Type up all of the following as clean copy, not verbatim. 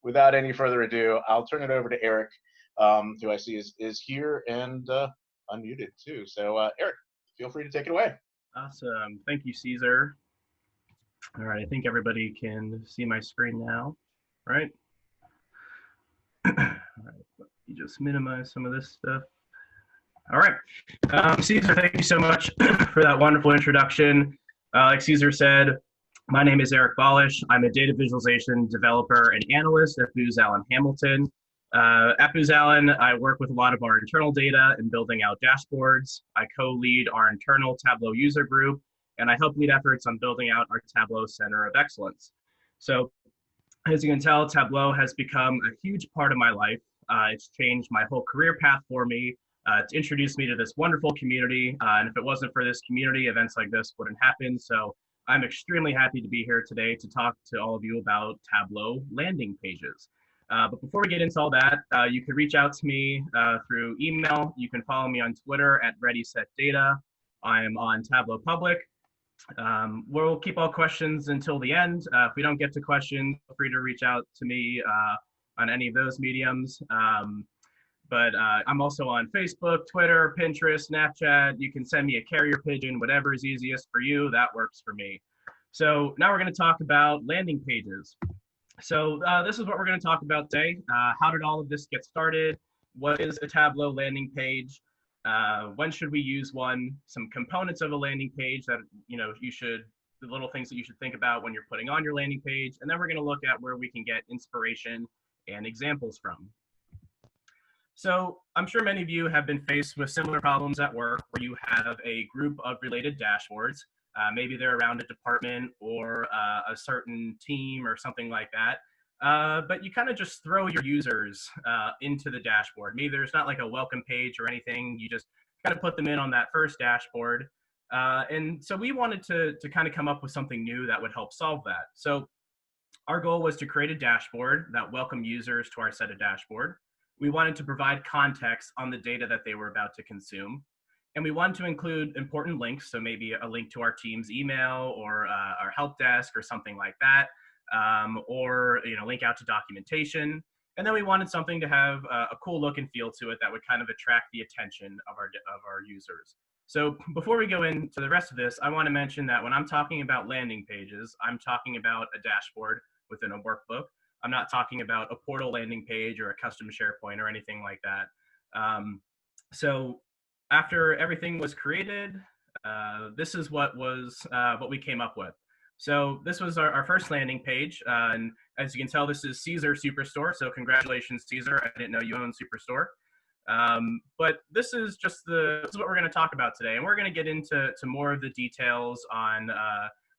without any further ado, I'll turn it over to Eric, who I see is here and unmuted too. So, Eric, feel free to take it away. Awesome. Thank you, Caesar. All right, I think everybody can see my screen now, right? All right, let me just minimize some of this stuff. All right, Caesar, thank you so much for that wonderful introduction. Like Caesar said, my name is Eric Bolish. I'm a data visualization developer and analyst at Booz Allen Hamilton. At Booz Allen, I work with a lot of our internal data and building out dashboards. I co-lead our internal Tableau user group, and I help lead efforts on building out our Tableau Center of Excellence. So as you can tell, Tableau has become a huge part of my life. It's changed my whole career path for me. It's introduced me to this wonderful community, and if it wasn't for this community, events like this wouldn't happen. So I'm extremely happy to be here today to talk to all of you about Tableau landing pages. But before we get into all that, you can reach out to me through email. You can follow me on Twitter at ReadySetData. I'm on Tableau Public. We'll keep all questions until the end. If we don't get to questions, feel free to reach out to me on any of those mediums. But I'm also on Facebook, Twitter, Pinterest, Snapchat. You can send me a carrier pigeon, whatever is easiest for you, that works for me. So now we're going to talk about landing pages. So this is what we're going to talk about today. How did all of this get started? What is a Tableau landing page? When should we use one? Some components of a landing page that the little things that you should think about when you're putting on your landing page. And then we're going to look at where we can get inspiration and examples from. So I'm sure many of you have been faced with similar problems at work where you have a group of related dashboards. Maybe they're around a department or a certain team or something like that. But you kind of just throw your users into the dashboard. Maybe there's not like a welcome page or anything. You just kind of put them in on that first dashboard. And so we wanted to kind of come up with something new that would help solve that. So our goal was to create a dashboard that welcomed users to our set of dashboard. We wanted to provide context on the data that they were about to consume. And we wanted to include important links, so maybe a link to our team's email or our help desk or something like that, or link out to documentation. And then we wanted something to have a cool look and feel to it that would kind of attract the attention of our users. So before we go into the rest of this, I want to mention that when I'm talking about landing pages, I'm talking about a dashboard within a workbook. I'm not talking about a portal landing page or a custom SharePoint or anything like that. So after everything was created, this is what we came up with. So this was our first landing page. And as you can tell, this is Caesar Superstore. So congratulations, Caesar. I didn't know you owned Superstore. But this is what we're going to talk about today. And we're going to get into more of the details on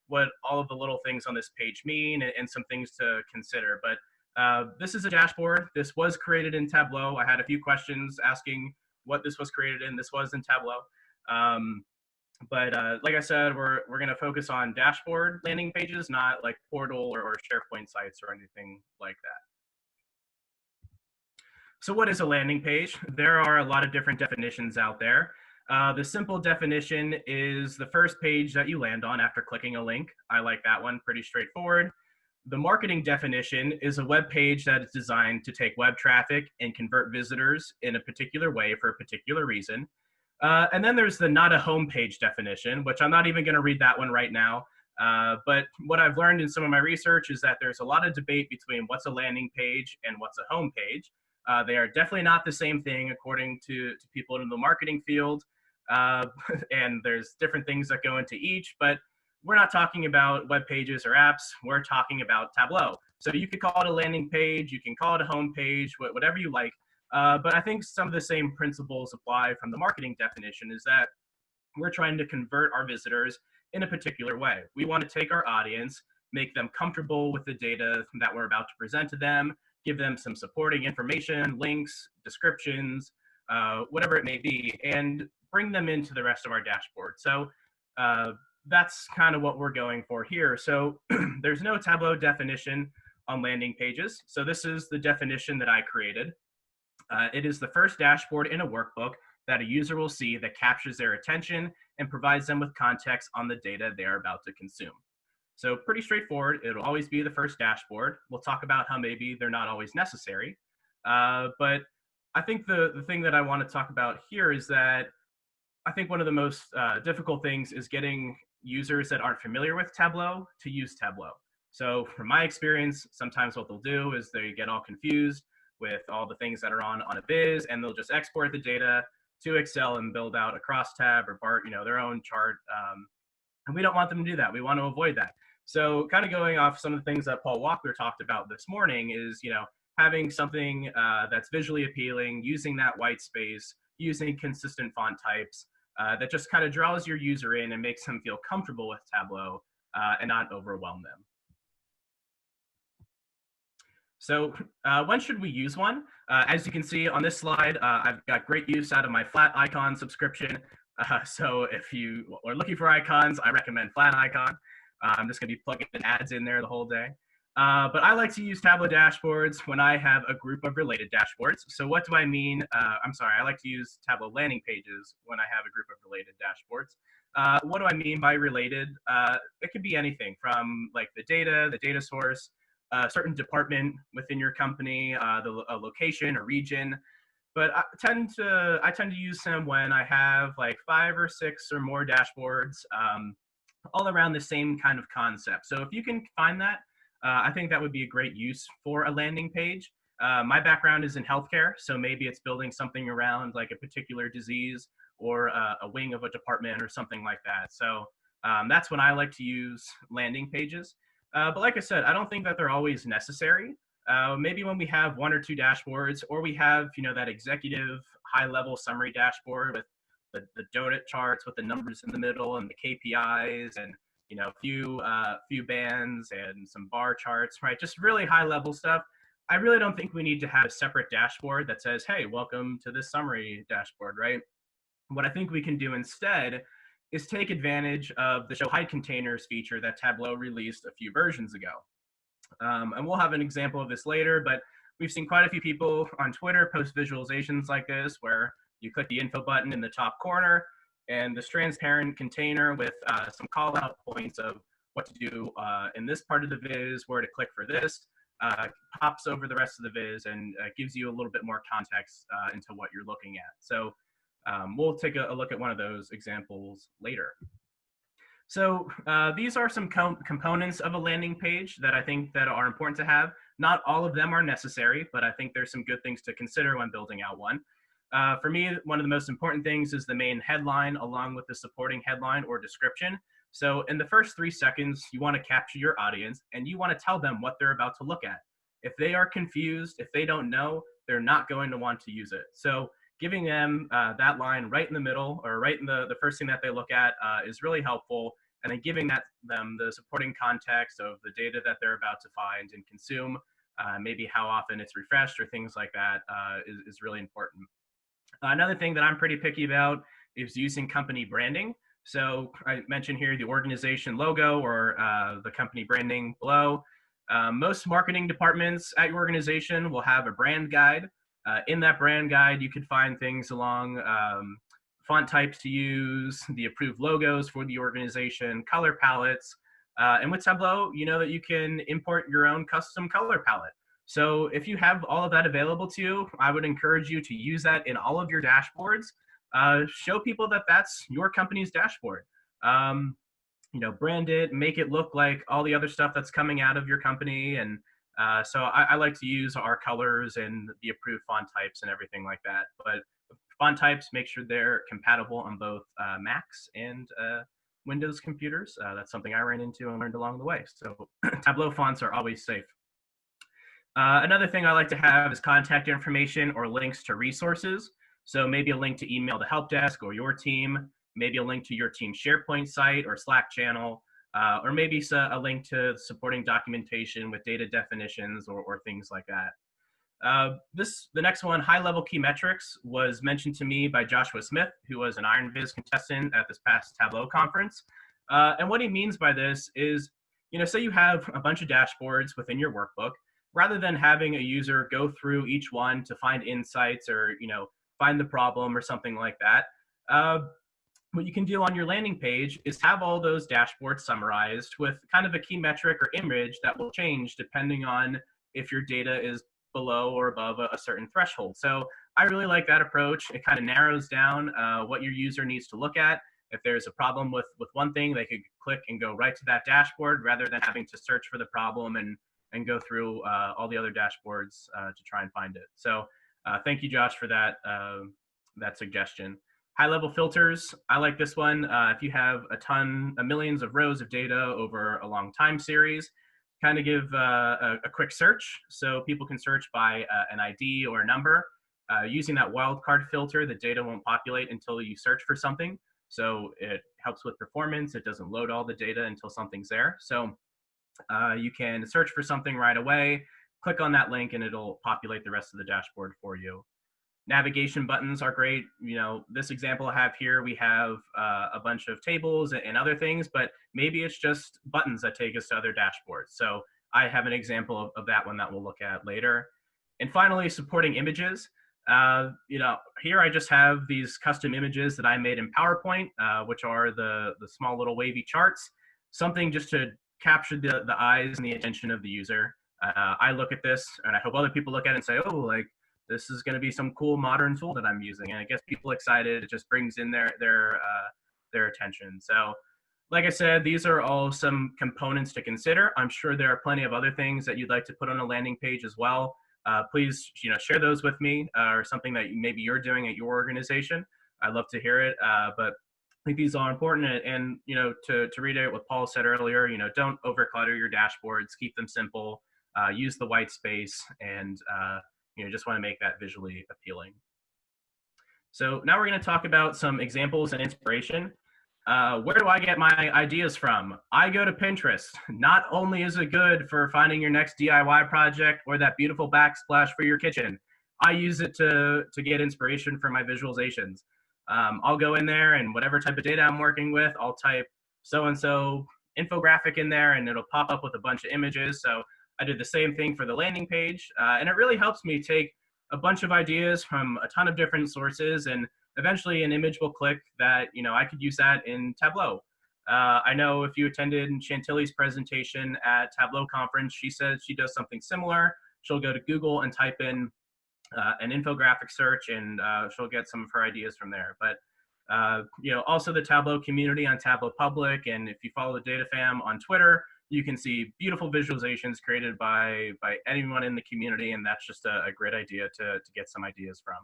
what all of the little things on this page mean and some things to consider. But this is a dashboard. This was created in Tableau. I had a few questions asking what this was created in. This was in Tableau. But like I said, we're going to focus on dashboard landing pages, not like portal or SharePoint sites or anything like that. So what is a landing page? There are a lot of different definitions out there. The simple definition is the first page that you land on after clicking a link. I like that one, pretty straightforward. The marketing definition is a web page that is designed to take web traffic and convert visitors in a particular way for a particular reason. And then there's the not a home page definition, which I'm not even going to read that one right now. But what I've learned in some of my research is that there's a lot of debate between what's a landing page and what's a home page. They are definitely not the same thing according to people in the marketing field. And there's different things that go into each, but we're not talking about web pages or apps. We're talking about Tableau. So you could call it a landing page. You can call it a home page, whatever you like. But I think some of the same principles apply from the marketing definition is that we're trying to convert our visitors in a particular way. We want to take our audience, make them comfortable with the data that we're about to present to them, give them some supporting information, links, descriptions, whatever it may be, and bring them into the rest of our dashboard. So that's kind of what we're going for here. So there's no Tableau definition on landing pages. So this is the definition that I created. It is the first dashboard in a workbook that a user will see that captures their attention and provides them with context on the data they are about to consume. So pretty straightforward. It'll always be the first dashboard. We'll talk about how maybe they're not always necessary. But I think the thing that I want to talk about here is that I think one of the most difficult things is getting users that aren't familiar with Tableau to use Tableau. So from my experience, sometimes what they'll do is they get all confused with all the things that are on a viz, and they'll just export the data to Excel and build out a crosstab or bar, their own chart. And we don't want them to do that. We want to avoid that. So kind of going off some of the things that Paul Walker talked about this morning is, having something that's visually appealing, using that white space, using consistent font types, that just kind of draws your user in and makes them feel comfortable with Tableau and not overwhelm them. So when should we use one? As you can see on this slide, I've got great use out of my flat icon subscription. So if you are looking for icons, I recommend flat icon. I'm just going to be plugging ads in there the whole day. But I like to use Tableau dashboards when I have a group of related dashboards. So what do I mean? I like to use Tableau landing pages when I have a group of related dashboards. What do I mean by related? It could be anything from like the data source, a certain department within your company, a location, a region. But I tend to use them when I have like 5 or 6 or more dashboards, all around the same kind of concept. So if you can find that, I think that would be a great use for a landing page. My background is in healthcare, so maybe it's building something around like a particular disease or a wing of a department or something like that. So that's when I like to use landing pages. But like I said, I don't think that they're always necessary. Maybe when we have 1 or 2 dashboards, or we have that executive high-level summary dashboard with the donut charts with the numbers in the middle and the KPIs and few bands and some bar charts, right? Just really high-level stuff. I really don't think we need to have a separate dashboard that says, "Hey, welcome to this summary dashboard," right? What I think we can do instead is take advantage of the show hide containers feature that Tableau released a few versions ago. And we'll have an example of this later, but we've seen quite a few people on Twitter post visualizations like this, where you click the info button in the top corner, and this transparent container with some call out points of what to do in this part of the viz, where to click for this, pops over the rest of the viz and gives you a little bit more context into what you're looking at. So we'll take a look at one of those examples later. So these are some components of a landing page that I think that are important to have. Not all of them are necessary, but I think there's some good things to consider when building out one. For me, one of the most important things is the main headline along with the supporting headline or description. So in the first 3 seconds, you want to capture your audience and you want to tell them what they're about to look at. If they are confused, if they don't know, they're not going to want to use it. So giving them that line right in the middle or right in the first thing that they look at is really helpful. And then giving them the supporting context of the data that they're about to find and consume, maybe how often it's refreshed or things like that is really important. Another thing that I'm pretty picky about is using company branding. So I mentioned here the organization logo or the company branding below. Most marketing departments at your organization will have a brand guide. In that brand guide, you could find things along font types to use, the approved logos for the organization, color palettes. And with Tableau, you know that you can import your own custom color palette. So if you have all of that available to you, I would encourage you to use that in all of your dashboards. Show people that that's your company's dashboard. Brand it, make it look like all the other stuff that's coming out of your company. And so I like to use our colors and the approved font types and everything like that. But font types, make sure they're compatible on both Macs and Windows computers. That's something I ran into and learned along the way. So Tableau fonts are always safe. Another thing I like to have is contact information or links to resources. So maybe a link to email the help desk or your team, maybe a link to your team's SharePoint site or Slack channel, or maybe a link to supporting documentation with data definitions or things like that. The next one, high-level key metrics, was mentioned to me by Joshua Smith, who was an Iron Viz contestant at this past Tableau conference. And what he means by this is, say you have a bunch of dashboards within your workbook, rather than having a user go through each one to find insights or, find the problem or something like that. what you can do on your landing page is have all those dashboards summarized with kind of a key metric or image that will change depending on if your data is below or above a certain threshold. So I really like that approach. It kind of narrows down what your user needs to look at. If there's a problem with one thing, they could click and go right to that dashboard rather than having to search for the problem and go through all the other dashboards to try and find it. So thank you, Josh, for that suggestion. High-level filters, I like this one. If you have millions of rows of data over a long time series, kind of give a quick search so people can search by an ID or a number. Using that wildcard filter, the data won't populate until you search for something. So it helps with performance. It doesn't load all the data until something's there. So you can search for something right away, click on that link, and it'll populate the rest of the dashboard for you. Navigation buttons are great. This example I have here, we have a bunch of tables and other things, but maybe it's just buttons that take us to other dashboards. So I have an example of that one that we'll look at later. And finally, supporting images. Here I just have these custom images that I made in PowerPoint, which are the small little wavy charts, something just to capture the eyes and the attention of the user. I look at this and I hope other people look at it and say, oh, like, this is going to be some cool modern tool that I'm using, and it gets people excited. It just brings in their attention. So, like I said, these are all some components to consider. I'm sure there are plenty of other things that you'd like to put on a landing page as well. Please, share those with me, or something that maybe you're doing at your organization. I'd love to hear it. But I think these are important, and to reiterate what Paul said earlier, don't overclutter your dashboards. Keep them simple. Use the white space, and just want to make that visually appealing. So now we're going to talk about some examples and inspiration. Where do I get my ideas from? I go to Pinterest. Not only is it good for finding your next DIY project or that beautiful backsplash for your kitchen, I use it to get inspiration for my visualizations. I'll go in there, and whatever type of data I'm working with, I'll type so-and-so infographic in there, and it'll pop up with a bunch of images. So I did the same thing for the landing page, and it really helps me take a bunch of ideas from a ton of different sources, and eventually an image will click that, I could use that in Tableau. I know if you attended Chantilly's presentation at Tableau conference, she said she does something similar. She'll go to Google and type in an infographic search, and she'll get some of her ideas from there. But also the Tableau community on Tableau Public, and if you follow the Data Fam on Twitter, you can see beautiful visualizations created by anyone in the community, and that's just a great idea to get some ideas from.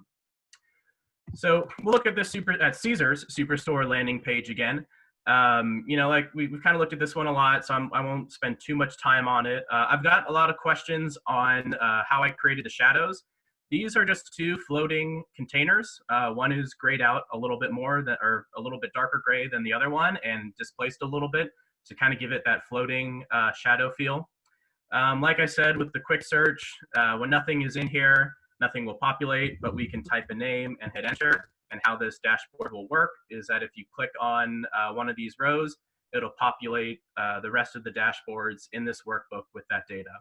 So we'll look at this at Caesar's Superstore landing page again. Like we've kind of looked at this one a lot, so I won't spend too much time on it. I've got a lot of questions on how I created the shadows. These are just two floating containers. One is grayed out a little bit more, or a little bit darker gray than the other one, and displaced a little bit to kind of give it that floating shadow feel. Like I said, with the quick search, when nothing is in here, nothing will populate, but we can type a name and hit enter. And how this dashboard will work is that if you click on one of these rows, it'll populate the rest of the dashboards in this workbook with that data.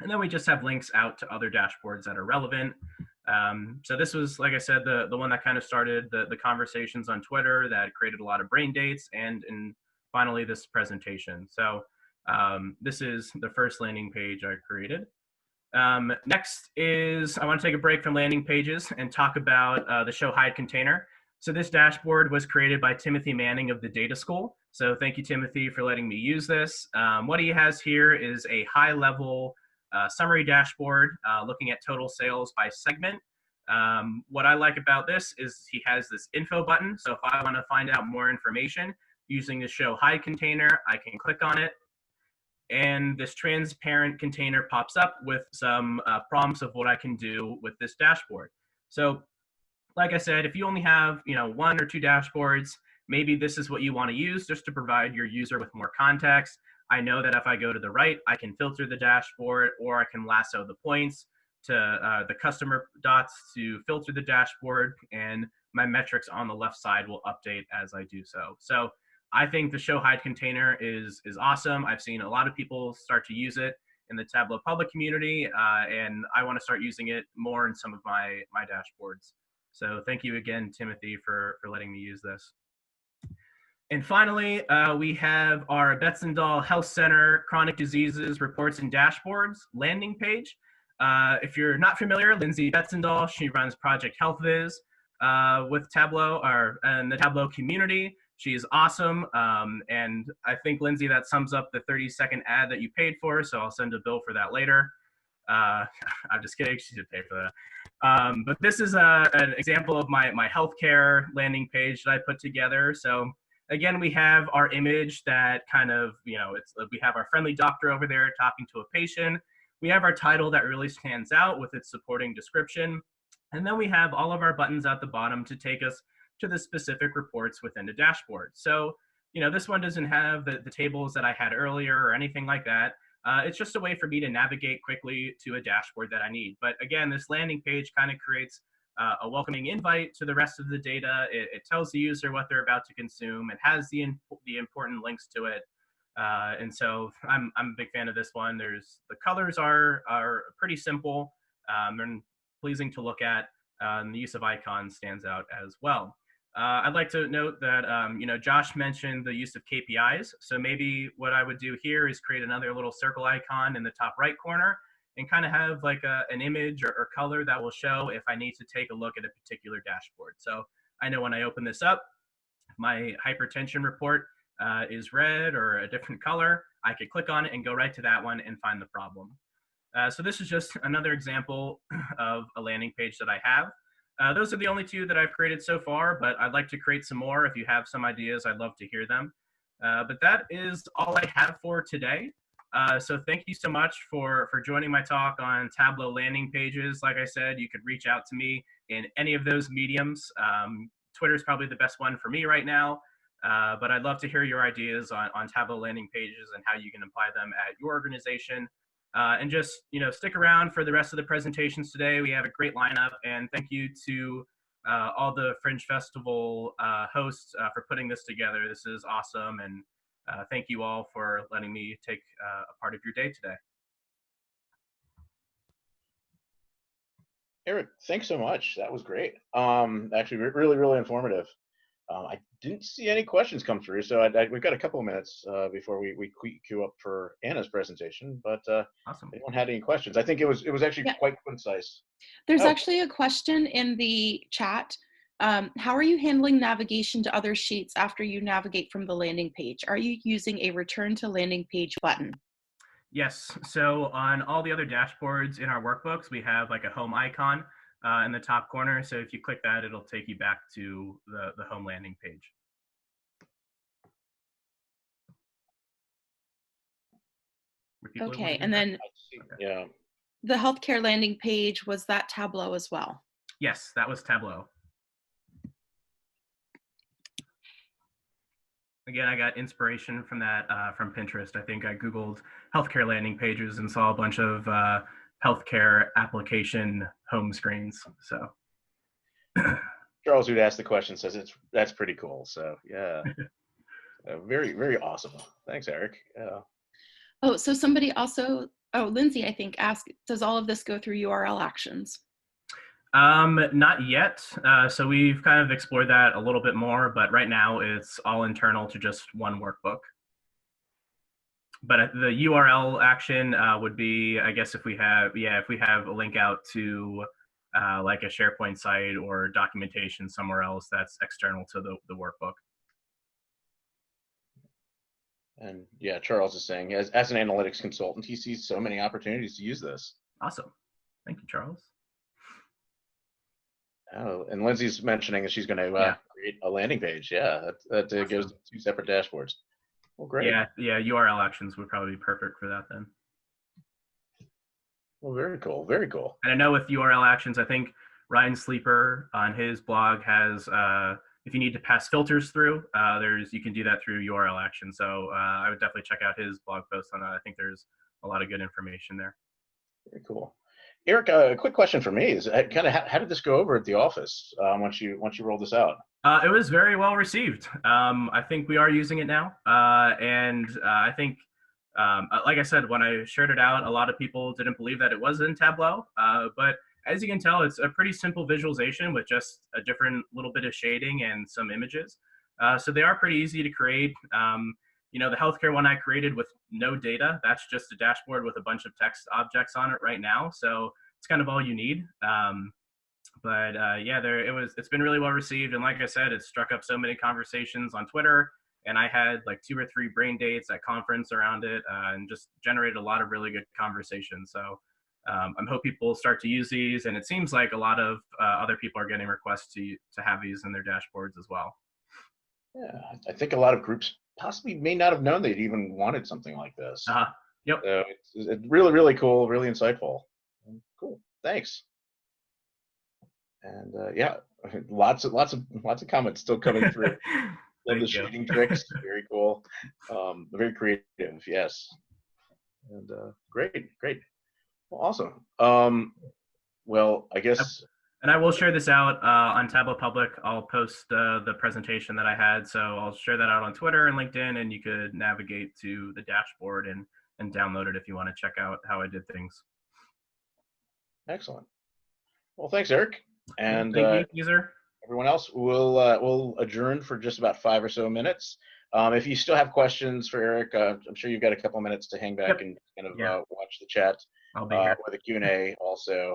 And then we just have links out to other dashboards that are relevant. So this was, like I said, the one that kind of started the conversations on Twitter that created a lot of brain dates, and finally this presentation. So this is the first landing page I created. Next is, I want to take a break from landing pages and talk about the show hide container. So this dashboard was created by Timothy Manning of the Data School. So thank you, Timothy, for letting me use this. What he has here is a high-level summary dashboard looking at total sales by segment. What I like about this is he has this info button. So if I want to find out more information using the show hide container, I can click on it, and this transparent container pops up with some prompts of what I can do with this dashboard. So like I said, if you only have one or two dashboards, maybe this is what you want to use just to provide your user with more context. I know that if I go to the right, I can filter the dashboard, or I can lasso the points to the customer dots to filter the dashboard, and my metrics on the left side will update as I do so. So I think the show hide container is awesome. I've seen a lot of people start to use it in the Tableau public community, and I want to start using it more in some of my dashboards. So thank you again, Timothy, for letting me use this. And finally, we have our Betzendahl Health Center Chronic Diseases Reports and Dashboards landing page. If you're not familiar, Lindsay Betzendahl, she runs Project HealthViz with Tableau and the Tableau community. She's awesome. And I think, Lindsay, that sums up the 30-second ad that you paid for, so I'll send a bill for that later. I'm just kidding, she did pay for that. But this is an example of my healthcare landing page that I put together. So again, we have our image that kind of, we have our friendly doctor over there talking to a patient. We have our title that really stands out with its supporting description. And then we have all of our buttons at the bottom to take us to the specific reports within the dashboard. So, this one doesn't have the tables that I had earlier or anything like that. It's just a way for me to navigate quickly to a dashboard that I need. But again, this landing page kind of creates a welcoming invite to the rest of the data. It tells the user what they're about to consume. It has the important links to it. And so I'm a big fan of this one. The colors are pretty simple and pleasing to look at. And the use of icons stands out as well. I'd like to note that, Josh mentioned the use of KPIs. So maybe what I would do here is create another little circle icon in the top right corner and kind of have like an image or color that will show if I need to take a look at a particular dashboard. So I know when I open this up, if my hypertension report is red or a different color, I could click on it and go right to that one and find the problem. So this is just another example of a landing page that I have. Those are the only two that I've created so far, but I'd like to create some more. If you have some ideas, I'd love to hear them. But that is all I have for today. So thank you so much for joining my talk on Tableau landing pages. Like I said, you could reach out to me in any of those mediums. Twitter is probably the best one for me right now, but I'd love to hear your ideas on Tableau landing pages and how you can apply them at your organization. And just, stick around for the rest of the presentations today. We have a great lineup, and thank you to all the Fringe Festival hosts for putting this together. This is awesome, and thank you all for letting me take a part of your day today. Eric, thanks so much. That was great. Actually, really, really informative. I didn't see any questions come through, so we've got a couple of minutes before we queue up for Anna's presentation. But awesome. Anyone had any questions? I think it was actually quite concise. There's actually a question in the chat. How are you handling navigation to other sheets after you navigate from the landing page? Are you using a return to landing page button? Yes. So on all the other dashboards in our workbooks, we have like a home icon in the top corner. So if you click that, it'll take you back to the home landing page. Okay, and then yeah, the healthcare landing page, was that Tableau as well? Yes, that was Tableau. Again, I got inspiration from that from Pinterest. I think I Googled healthcare landing pages and saw a bunch of healthcare application home screens. So Charles, who'd asked the question, says that's pretty cool. So yeah, very, very awesome. Thanks, Eric. Yeah. Oh, so somebody also, Lindsay, I think, asked, does all of this go through URL actions? Not yet. So we've kind of explored that a little bit more, but right now it's all internal to just one workbook. But the URL action would be, I guess, if we have a link out to like a SharePoint site or documentation somewhere else that's external to the workbook. And yeah, Charles is saying, as an analytics consultant, he sees so many opportunities to use this. Awesome. Thank you, Charles. Oh, and Lindsay's mentioning that she's going to create a landing page. Yeah, that awesome. Goes to 2 separate dashboards. Well, great. Yeah, URL actions would probably be perfect for that then. Well, very cool, very cool. And I know with URL actions, I think Ryan Sleeper on his blog has, if you need to pass filters through, you can do that through URL action. So I would definitely check out his blog post on that. I think there's a lot of good information there. Very cool. Eric, a quick question for me is kind of how did this go over at the office once you rolled this out? It was very well received. I think we are using it now, and I think, like I said, when I shared it out, a lot of people didn't believe that it was in Tableau, but as you can tell, it's a pretty simple visualization with just a different little bit of shading and some images. So they are pretty easy to create. The healthcare one I created with no data, that's just a dashboard with a bunch of text objects on it right now. So it's kind of all you need. It's been really well received. And like I said, it struck up so many conversations on Twitter. And I had like 2 or 3 brain dates at conference around it, and just generated a lot of really good conversations. So I hope people start to use these. And it seems like a lot of other people are getting requests to have these in their dashboards as well. Yeah, I think a lot of groups possibly may not have known they'd even wanted something like this. Yep. So it's really, really cool, really insightful. Cool. Thanks. And lots of comments still coming through. Love the shading tricks. Very cool. Very creative. Yes. And great. Well, awesome. Well, I guess. And I will share this out on Tableau Public. I'll post the presentation that I had. So I'll share that out on Twitter and LinkedIn, and you could navigate to the dashboard and download it if you want to check out how I did things. Excellent. Well, thanks, Eric. And thank you, Caesar. Everyone else, we'll adjourn for just about 5 or so minutes. If you still have questions for Eric, I'm sure you've got a couple minutes to hang back and kind of watch the chat. I'll be here. Or the Q&A also.